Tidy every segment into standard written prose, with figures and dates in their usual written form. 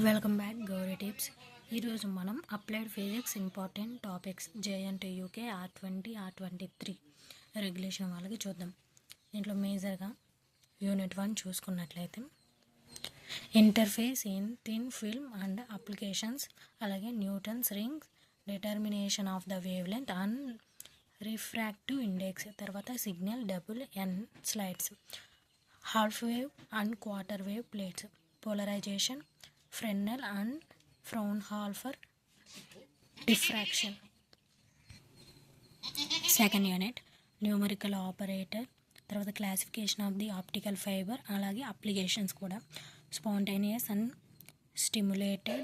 Welcome back Gauri tips. ఈరోజు మనం applied physics important topics JNTUK R20 R23 regulation వాళ్ళకి చూద్దాం. దీంట్లో మేజర్గా యూనిట్ 1 చూసుకున్నట్లయితే interface in thin film and applications, అలాగే Newton's rings, determination of the wavelength and refractive index, తర్వాత signal double and slides, half wave and quarter wave plates, polarisation, Fresnel and Fraunhofer diffraction. Second unit numerical operator, తర్వాత classification of the optical fiber, అలాగే applications కూడా spontaneous and stimulated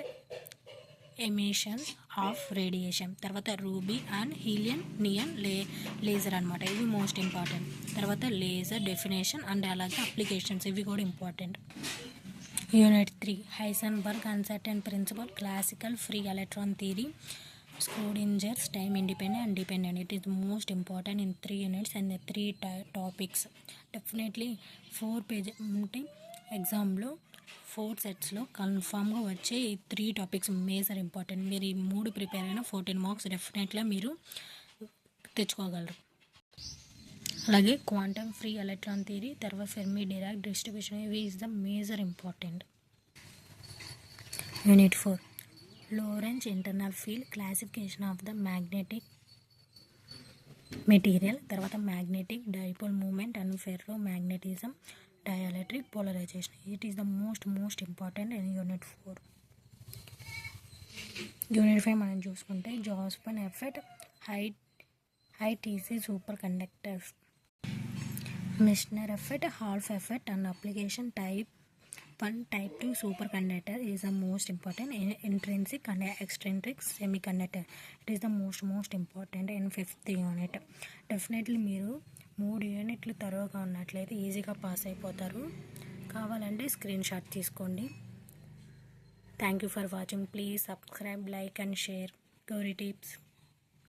emission of radiation, తర్వాత ruby and helium neon laser అనమాట. ఇవి most important. తర్వాత laser definition and అలాగే applications, ఇవి కూడా important. Unit 3 Heisenberg uncertain principle, classical free electron theory, Schrodinger's time independent and dependent. It is most important in 3 units and the 3 topics. Definitely 4 pages ఉంటే ఎగ్జామ్లో 4 సెట్స్లో కన్ఫామ్గా వచ్చే ఈ 3 topics major important. మీరు ఈ 3 ప్రిపేర్ అయిన 14 మార్క్స్ డెఫినెట్గా మీరు తెచ్చుకోగలరు. అలాగే క్వాంటమ్ ఫ్రీ ఎలక్ట్రాన్ థియరీ, తర్వాత ఫెర్మి డిరాక్ డిస్ట్రిబ్యూషన్, ఇవి is the major important. Unit 4 Lorentz internal field, classification of the magnetic material, తర్వాత magnetic dipole moment and ferromagnetism, dielectric polarisation. It is the most important in unit 4. Unit 5 మనం చూసుకుంటే Josephson effect, high TC superconductors, Meissner effect, Hall effect and application. Type 1 type 2 superconductor is the most important. Intrinsic and extrinsic semiconductor, it is the most important in 5th unit. Definitely మీరు 3 యూనిట్లు తరువుగా ఉన్నట్లయితే ఈజీగా pass అయిపోతారు. కావాలంటే screen shot తీసుకోండి. Thank you for watching. Please subscribe, like and share Gauri tips.